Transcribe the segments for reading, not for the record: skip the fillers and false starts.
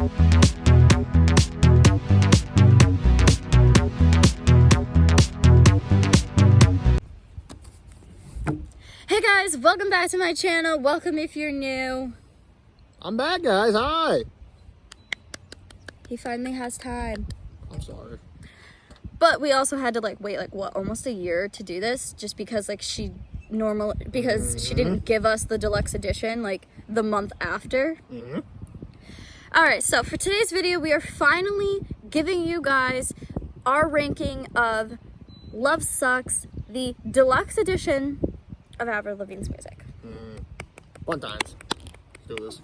Hey guys, welcome back to my channel. Welcome if you're new. I'm back, guys. Hi. He finally has time. I'm sorry. But we also had to wait almost a year to do this, just because she didn't give us the deluxe edition the month after. Alright, so for today's video we are finally giving you guys our ranking of Love Sucks, the deluxe edition of Avril Lavigne's music. Fun times. Let's do this.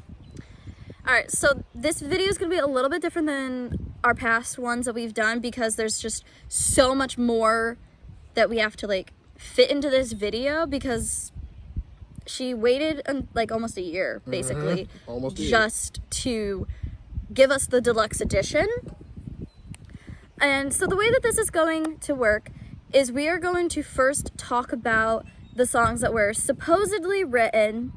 Alright, so this video is going to be a little bit different than our past ones that we've done, because there's just so much more that we have to fit into this video, because she waited almost a year basically just to give us the deluxe edition. And so the way that this is going to work is we are going to first talk about the songs that were supposedly written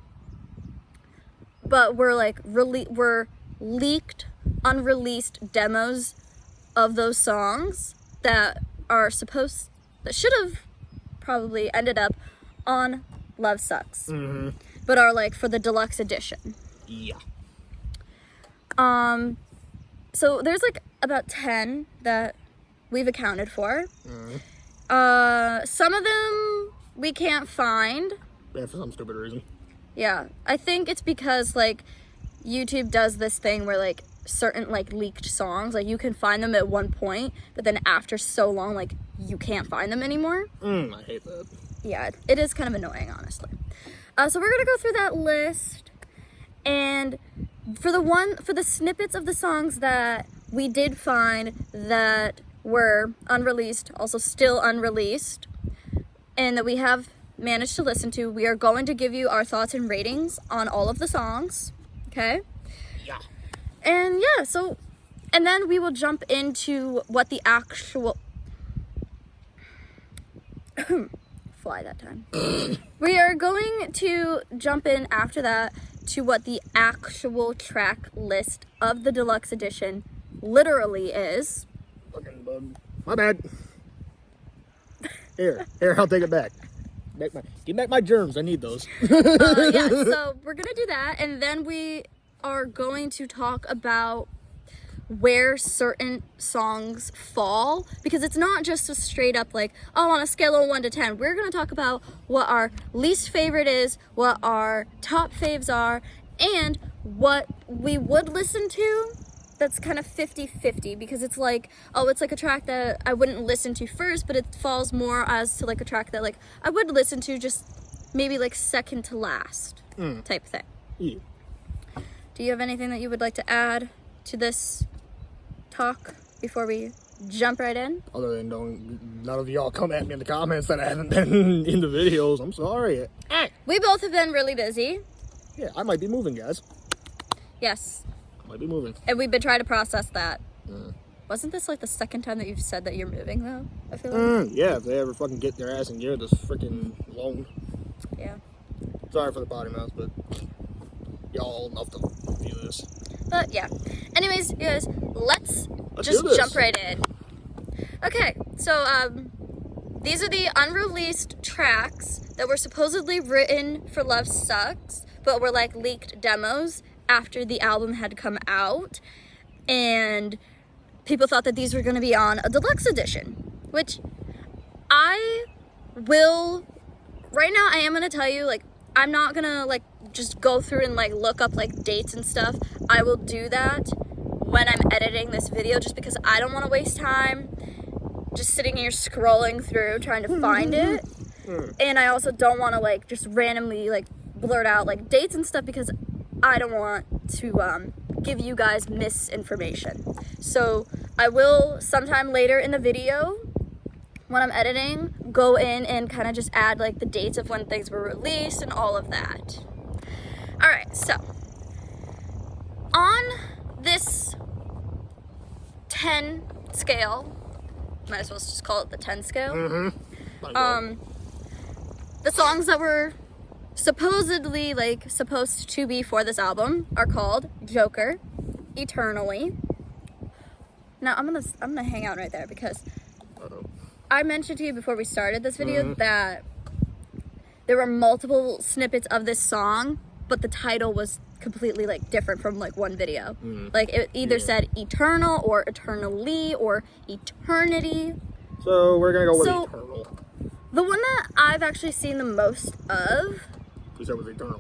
but were were leaked, unreleased demos of those songs that should have probably ended up on Love Sucks, but are for the deluxe edition. Yeah. So there's about 10 that we've accounted for. Some of them we can't find. Yeah, for some stupid reason. Yeah, I think it's because YouTube does this thing where certain leaked songs, you can find them at one point, but then after so long you can't find them anymore. I hate that. Yeah, it is kind of annoying, honestly. So we're gonna go through that list, and for the snippets of the songs that we did find that were unreleased, also still unreleased, and that we have managed to listen to, we are going to give you our thoughts and ratings on all of the songs. Okay? Yeah. And yeah, and then we will jump into what the actual fly that time. We are going to jump in after that to what the actual track list of the deluxe edition literally is. Fucking bug. My bad. Here, I'll take it back. Give back my germs. I need those. Yeah, so we're gonna do that, and then we are going to talk about where certain songs fall, because it's not just a straight up on a scale of 1 to 10. We're gonna talk about what our least favorite is, what our top faves are, and what we would listen to that's kind of 50-50, because it's it's a track that I wouldn't listen to first, but it falls more as to a track that I would listen to, just maybe second to last type thing. Yeah. Do you have anything that you would like to add to this talk before we jump right in? Other than none of y'all come at me in the comments that I haven't been in the videos. I'm sorry. We both have been really busy. Yeah, I might be moving, guys. Yes. Might be moving. And we've been trying to process that. Wasn't this the second time that you've said that you're moving, though? I feel like. Yeah, if they ever fucking get their ass in gear this freaking loan. Yeah. Sorry for the potty mouth, but y'all old enough to view this. But yeah. Anyways, you guys, let's do just this. jump right in. Okay, so these are the unreleased tracks that were supposedly written for Love Sucks, but were leaked demos after the album had come out, and people thought that these were going to be on a deluxe edition, which I will, right now I am going to tell you, I'm not going to just go through and look up dates and stuff. I will do that when I'm editing this video, just because I don't want to waste time just sitting here scrolling through trying to find it. And I also don't want to just randomly blurt out dates and stuff, because I don't want to give you guys misinformation. So I will sometime later in the video, when I'm editing, go in and kind of just add the dates of when things were released and all of that. Alright, so on this 10 scale, might as well just call it the 10 scale, the songs that were supposedly supposed to be for this album are called Joker, Eternally. Now I'm gonna hang out right there because Uh-oh. I mentioned to you before we started this video that there were multiple snippets of this song, but the title was completely like different from like one video. Like it either said eternal or eternally or eternity. So we're gonna go with eternal. The one that I've actually seen the most of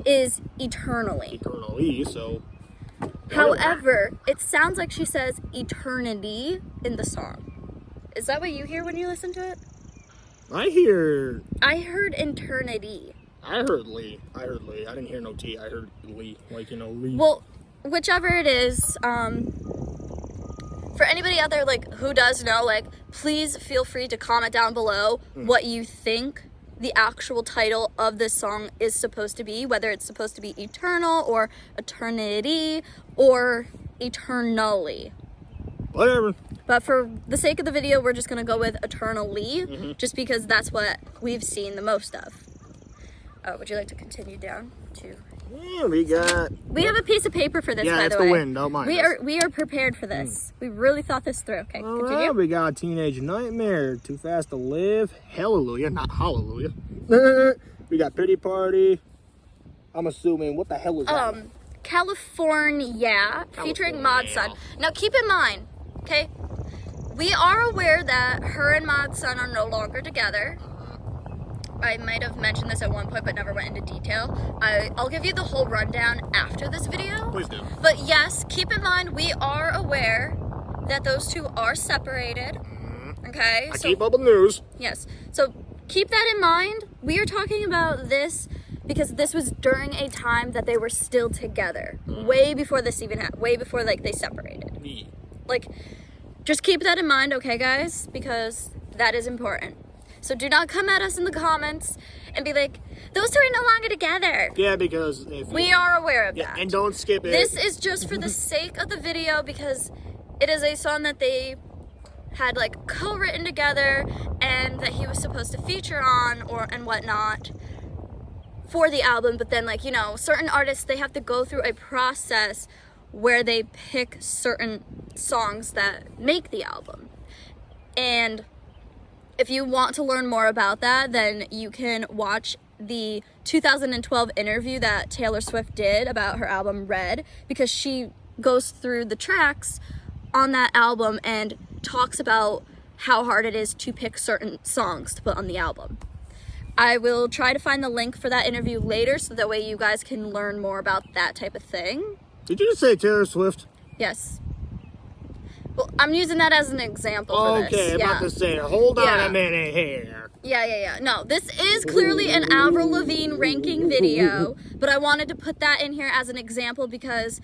is eternally. Eternally, so. However, it sounds like she says eternity in the song. Is that what you hear when you listen to it? I heard eternity. I heard Lee. I didn't hear no T. I heard Lee. Like, Lee. Well, whichever it is, for anybody out there, like, who does know, like, please feel free to comment down below what you think the actual title of this song is supposed to be, whether it's supposed to be eternal or eternity or eternally. Whatever. But for the sake of the video, we're just going to go with eternally, just because that's what we've seen the most of. Would you like to continue down to... Yeah, we have a piece of paper for this, by the way. Yeah, it's the wind, don't mind We are prepared for this. We really thought this through. Okay, all continue. Right, we got Teenage Nightmare, Too Fast to Live, Hallelujah, not Hallelujah. We got Pity Party. I'm assuming, what the hell was that? California, featuring Mod Sun. Now, keep in mind, okay, we are aware that her and Mod Sun are no longer together. I might have mentioned this at one point, but never went into detail. I'll give you the whole rundown after this video. Please do. But yes, keep in mind, we are aware that those two are separated. Okay? I keep up with news. Yes. So keep that in mind. We are talking about this because this was during a time that they were still together. Way before this even happened. Way before, like, they separated. Yeah. Like, just keep that in mind, okay, guys? Because that is important. So do not come at us in the comments and be like, those two are no longer together. Yeah, because we are aware of that. And don't skip it. This is just for the sake of the video because it is a song that they had like co-written together and that he was supposed to feature on and whatnot for the album. But then, like, certain artists, they have to go through a process where they pick certain songs that make the album. And if you want to learn more about that, then you can watch the 2012 interview that Taylor Swift did about her album Red, because she goes through the tracks on that album and talks about how hard it is to pick certain songs to put on the album. I will try to find the link for that interview later so that way you guys can learn more about that type of thing. Did you just say Taylor Swift? Yes. Well, I'm using that as an example for this. Okay, about to say, hold on a minute here. Yeah. No, this is clearly an Avril Lavigne ranking video, but I wanted to put that in here as an example because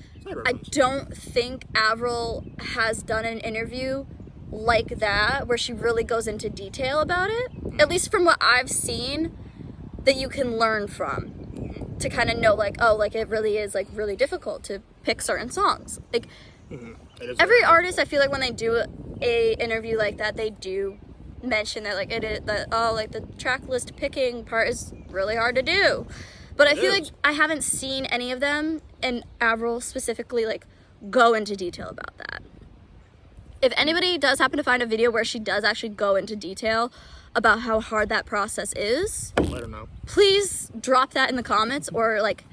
I don't think Avril has done an interview like that where she really goes into detail about it. At least from what I've seen that you can learn from to kind of know, like, oh, like, it really is, like, really difficult to pick certain songs. Like, every artist, I feel like when they do a interview like that, they do mention that, like, the track list picking part is really hard to do. But I feel like I haven't seen any of them, and Avril specifically, like, go into detail about that. If anybody does happen to find a video where she does actually go into detail about how hard that process is, let her know. Please drop that in the comments, or, like,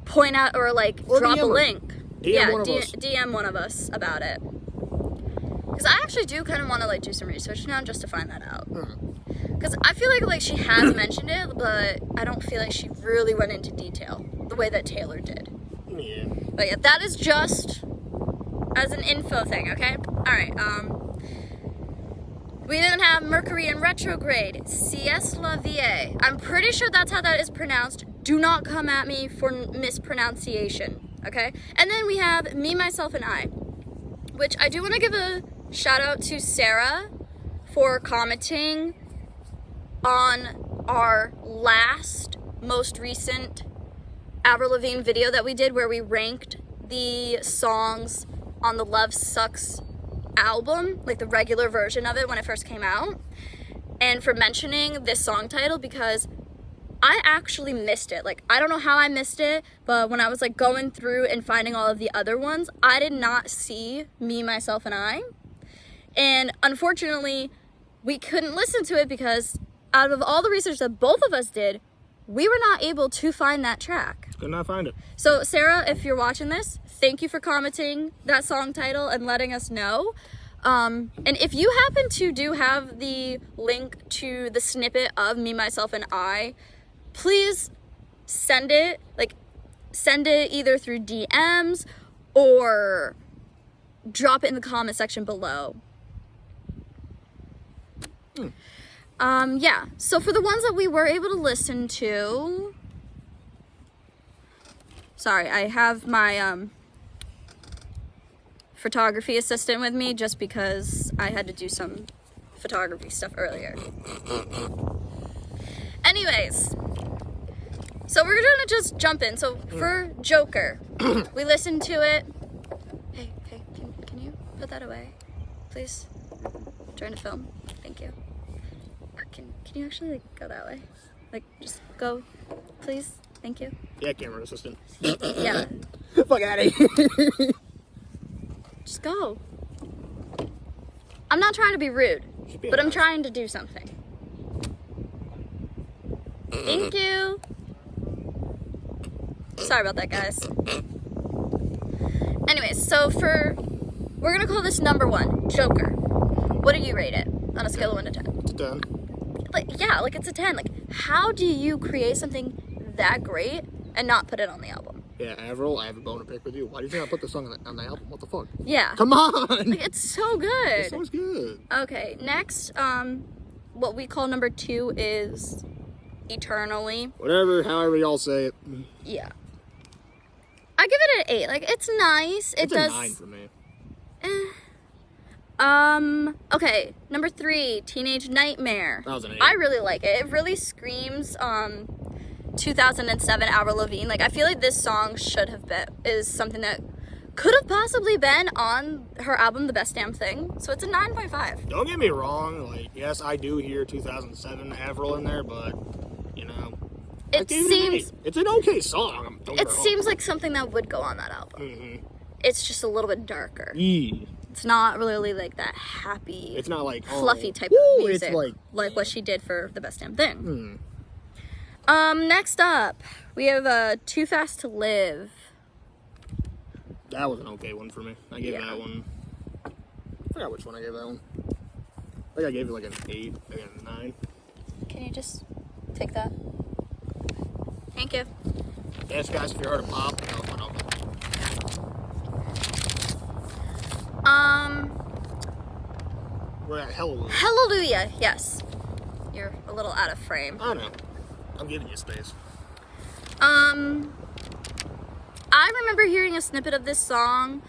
point out, or, like, drop a link. DM one of us about it. Because I actually do kind of want to, like, do some research now just to find that out. Because I feel like she has mentioned it, but I don't feel like she really went into detail the way that Taylor did. Yeah. But yeah, that is just as an info thing, okay? Alright, we then have Mercury in retrograde, Sieste La Vie. I'm pretty sure that's how that is pronounced. Do not come at me for mispronunciation, okay? And then we have Me, Myself, and I, which I do want to give a shout out to Sarah for commenting on our most recent Avril Lavigne video that we did where we ranked the songs on the Love Sucks album, like the regular version of it when it first came out, and for mentioning this song title, because I actually missed it. Like, I don't know how I missed it, but when I was like going through and finding all of the other ones, I did not see Me, Myself, and I. And unfortunately, we couldn't listen to it because out of all the research that both of us did, we were not able to find that track. Could not find it. So Sarah, if you're watching this, thank you for commenting that song title and letting us know. And if you happen to have the link to the snippet of Me, Myself, and I, please send it either through DMs or drop it in the comment section below. Yeah, so for the ones that we were able to listen to, sorry, I have my photography assistant with me just because I had to do some photography stuff earlier. Anyways, so we're gonna just jump in. So for Joker, we listened to it. Hey, can you put that away, please? I'm trying to film. Thank you. Can you actually like go that way? Like just go, please. Thank you. Yeah, camera assistant. Yeah. Fuck out of here. Just go. I'm not trying to be rude, but I'm trying to do something. Thank you. Sorry about that, guys. Anyways, so we're gonna call this number 1, Joker. What do you rate it on a scale of 1 to 10? It's a 10. Like it's a 10. Like, how do you create something that great and not put it on the album? Yeah, Avril, I have a bone to pick with you. Why did you not put the song on the album? What the fuck? Yeah. Come on! Like, it's so good. This song's good. Okay, next, what we call number 2 is Eternally. Whatever, however y'all say it. Yeah. I give it an 8. Like, it's nice. It's a 9 for me. Okay, number 3, Teenage Nightmare. That was an 8. I really like it. It really screams, 2007 Avril Lavigne. Like, I feel like this song is something that could have possibly been on her album, The Best Damn Thing. So it's a 9.5. Don't get me wrong, like, yes, I do hear 2007 Avril in there, but, you know, It's an okay song. It seems like something that would go on that album. Mm-hmm. It's just a little bit darker. Yeah. It's not really like that happy, it's not like fluffy type of music, it's like what she did for The Best Damn Thing. Mm. Next up, we have Too Fast to Live. That was an okay one for me. I gave that one. I forgot which one I gave that one. I think I gave it like an 8, maybe a 9. Can you just take that? Thank you. Yes, guys, if you heard a pop, no. We're at Hallelujah. Hallelujah, yes. You're a little out of frame. I know. I'm giving you space. I remember hearing a snippet of this song,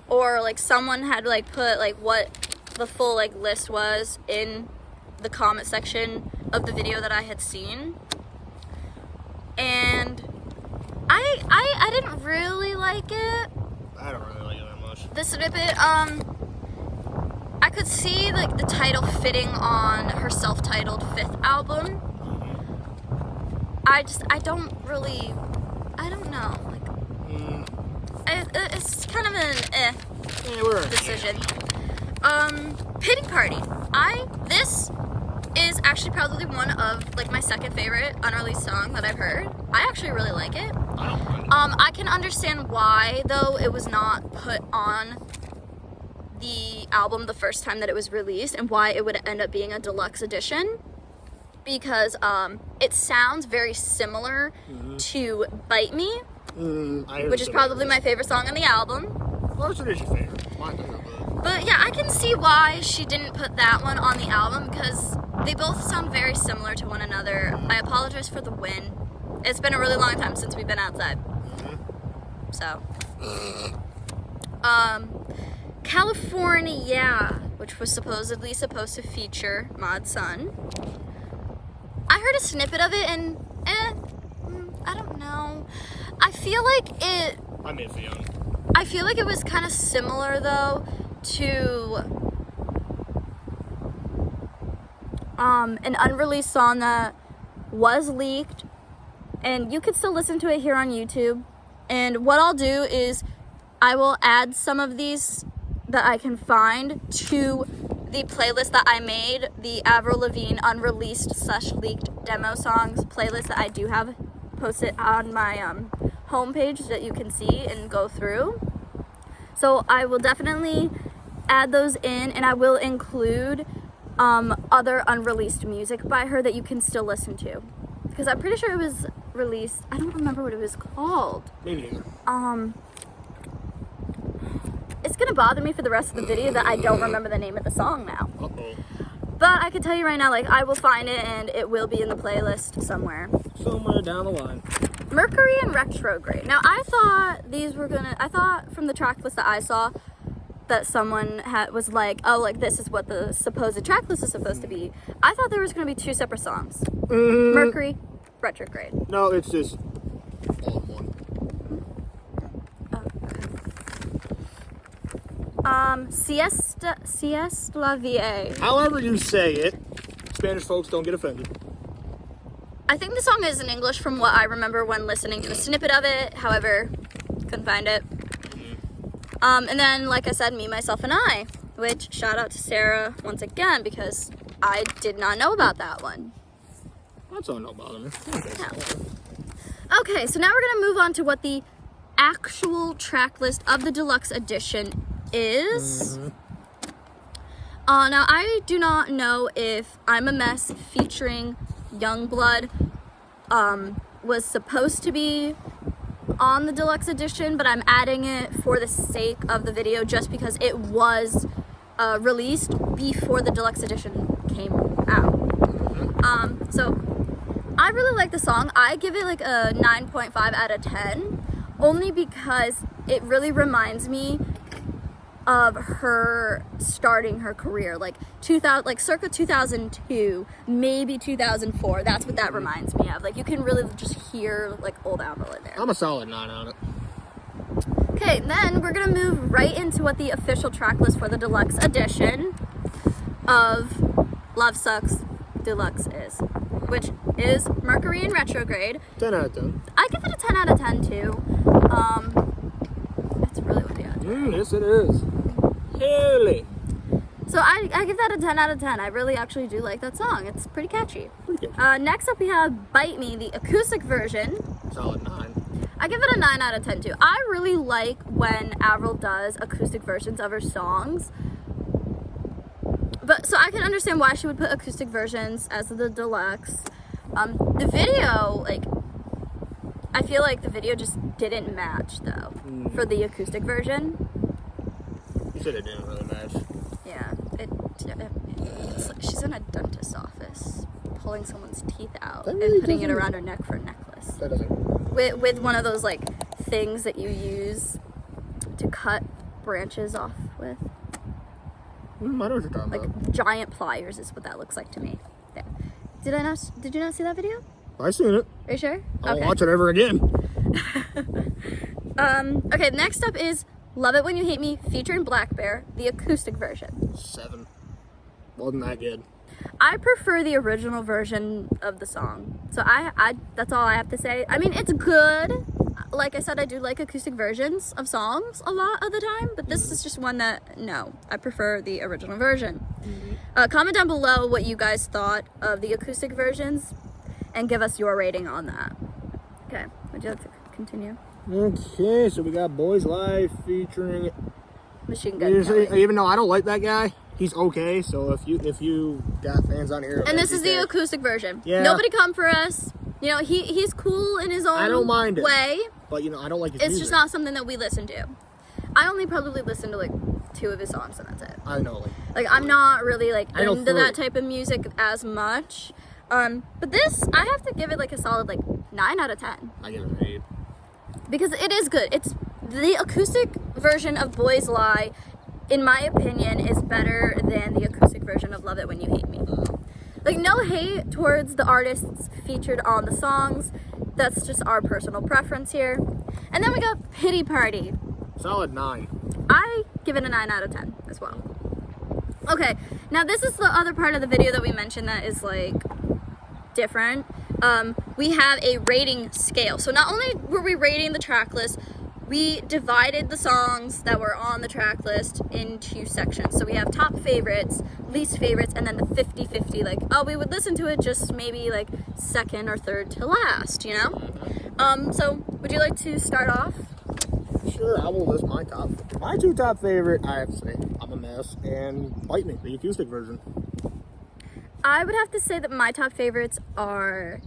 or like someone had like put like what the full like list was in the comment section of the video that I had seen. And I didn't really like it. I don't really like it that much. The snippet, I could see like the title fitting on her self-titled 5th album. I don't know, like, it's kind of an decision. Pity Party. This is actually probably one of like my second favorite unreleased song that I've heard. I actually really like it. I can understand why though it was not put on the album the first time that it was released and why it would end up being a deluxe edition, because it sounds very similar to Bite Me, which is probably my favorite song on the album. Well, it is your favorite. Mine too, but yeah, I can see why she didn't put that one on the album, because they both sound very similar to one another. I apologize for the wind. It's been a really long time since we've been outside. So, California, which was supposedly supposed to feature Mod Sun. I heard a snippet of it and, I don't know. I feel like it was kind of similar though to an unreleased song that was leaked And you can still listen to it here on YouTube. And what I'll do is I will add some of these that I can find to the playlist that I made, the Avril Lavigne unreleased / leaked demo songs playlist that I do have posted on my homepage that you can see and go through. So I will definitely add those in, and I will include other unreleased music by her that you can still listen to, because I'm pretty sure it was released. I don't remember what it was called. Me neither. It's gonna bother me for the rest of the video that I don't remember the name of the song now. Uh-oh. But I can tell you right now, like, I will find it and it will be in the playlist somewhere. Somewhere down the line. Mercury and Retrograde. Now, I thought from the track list that I saw that someone was like, oh, like, this is what the supposed track list is supposed to be. I thought there was going to be 2 separate songs. Mercury, Retrograde. No, it's just all in one. Siesta La Vie. However you say it, Spanish folks don't get offended. I think the song is in English from what I remember when listening to a snippet of it. However, couldn't find it. And then, like I said, Me, Myself, and I, which shout out to Sarah once again, because I did not know about that one. That's all no bother me. Okay, so now we're going to move on to what the actual track list of the deluxe edition is. Now, I do not know if I'm a Mess featuring Youngblood was supposed to be on the deluxe edition, but I'm adding it for the sake of the video just because it was released before the deluxe edition came out. So I really like the song. I give it like a 9.5 out of 10, only because it really reminds me of her starting her career, like 2000, like circa 2002, maybe 2004. That's what that reminds me of. Like, you can really just hear like old Avril in there. I'm a solid 9 on it. Okay, then we're gonna move right into what the official track list for the deluxe edition of Love Sucks Deluxe is, which is Mercury and Retrograde. 10 out of 10. I give it a 10 out of 10 too. That's really what they are. Yes, it is. Really? So I give that a 10 out of 10. I really actually do like that song. It's pretty catchy. Next up we have Bite Me, the acoustic version. Solid 9. I give it a 9 out of 10 too. I really like when Avril does acoustic versions of her songs. But so I can understand why she would put acoustic versions as the deluxe. The video, like, I feel like the video just didn't match though for the acoustic version. You said it didn't really match. Yeah, it's like she's in a dentist's office pulling someone's teeth out That really and putting it doesn't- around her neck for a necklace. That doesn't. With one of those like things that you use to cut branches off with. I know what you're talking Like about. giant pliers is what that looks like to me. There. Did you not see that video? I seen it. Are you sure? I'll watch it ever again. Okay, next up is Love It When You Hate Me featuring Black Bear, the acoustic version. 7. Wasn't that good. I prefer the original version of the song. So I that's all I have to say. I mean, it's good. Like I said, I do like acoustic versions of songs a lot of the time, but this is just one that, no, I prefer the original version. Comment down below what you guys thought of the acoustic versions and give us your rating on that. Okay, would you like to continue? Okay, so we got Boys Live featuring. Machine Gun Kelly. Even though I don't like that guy, he's okay. So if you got fans on here, And this is the acoustic version. Yeah. Nobody come for us. You know, he's cool in his own I don't mind it. way. But I don't like his It's music. just not something that we listen to. I only probably listen to like 2 of his songs and that's it. I know, Like, I'm not really like I know into that 3. type of music as much. But this, I have to give it like a solid like 9 out of 10. I give it an 8. Because it is good. It's the acoustic version of Boys Lie, in my opinion, is better than the acoustic version of Love It When You Hate Me. Like, no hate towards the artists featured on the songs. That's just our personal preference here. And then we got Pity Party. Solid 9. I give it a 9 out of 10 as well. Okay, now this is the other part of the video that we mentioned that is like different. We have a rating scale. So not only were we rating the track list, we divided the songs that were on the track list into sections. So we have top favorites, least favorites, and then the 50-50. Like, oh, we would listen to it just maybe like second or third to last, you know? So would you like to start off? Sure, I will list my top. My 2 top favorite, I have to say, I'm a Mess and Bite Me, the acoustic version. I would have to say that my top favorites are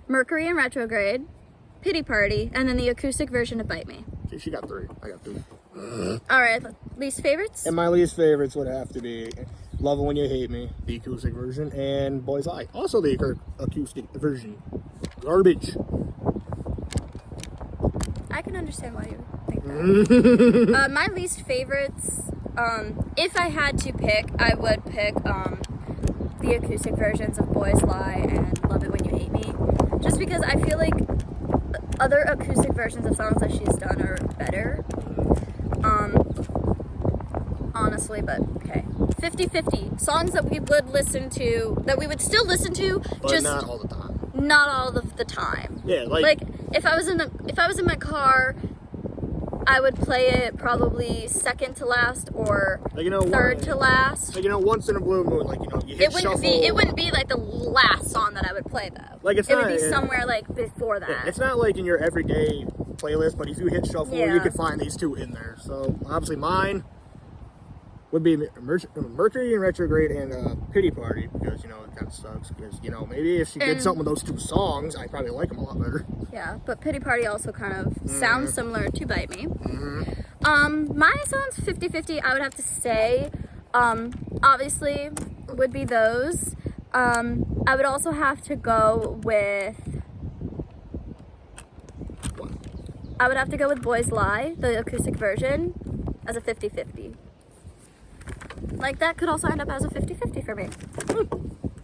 Mercury in Retrograde, Pity Party, and then the acoustic version of Bite Me. She got 3. I got 2. All right, least favorites? And my least favorites would have to be Love It When You Hate Me, the acoustic version, and Boy's Eye, also the acoustic version. Garbage. I can understand why you think that. My least favorites, if I had to pick, I would pick the acoustic versions of Boys Lie and Love It When You Hate Me. Just because I feel like other acoustic versions of songs that she's done are better. Honestly, but okay. 50-50. Songs that we would listen to, that we would still listen to, But just not all the time. not all of the time. Yeah, Like if I was in my car, I would play it probably second to last or like, third to last. Like, once in a blue moon, like, you hit shuffle. It wouldn't be like the last song that I would play though. Like, it would be somewhere like before that. Yeah, it's not like in your everyday playlist, but if you hit shuffle, Yeah. you could find these 2 in there. So obviously mine would be Mercury in Retrograde and Pity Party, because, it kind of sucks. Because, maybe if she did something with those 2 songs, I'd probably like them a lot better. Yeah, but Pity Party also kind of sounds similar to Bite Me. My songs 50-50, I would have to say, obviously would be those. I would also have to go with, I would have to go with Boys Lie, the acoustic version, as a 50-50. Like, that could also end up as a 50-50 for me.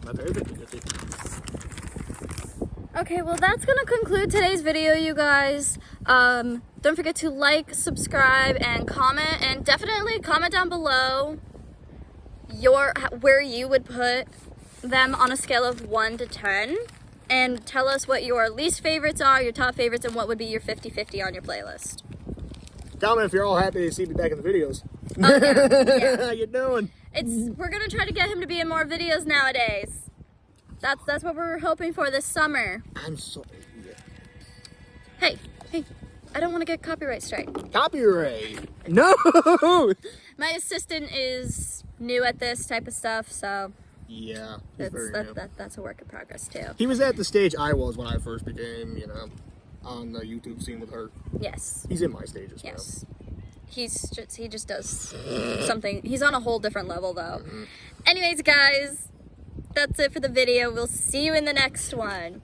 My favorite 50-50. Okay, well, that's gonna conclude today's video, you guys. Don't forget to like, subscribe, and comment, and definitely comment down below where you would put them on a scale of 1 to 10, and tell us what your least favorites are, your top favorites, and what would be your 50-50 on your playlist. Comment if you're all happy to see me back in the videos. Oh, yeah. How you doing? We're gonna try to get him to be in more videos nowadays. That's what we're hoping for this summer. I'm sorry. Hey, I don't want to get copyright strike. Copyright. No. My assistant is new at this type of stuff, so Yeah. He's very new. that's a work in progress too. He was at the stage I was when I first became, on the YouTube scene with her. Yes. He's in my stages now. Yes. He just does something. He's on a whole different level though. Anyways, guys, that's it for the video. We'll see you in the next one.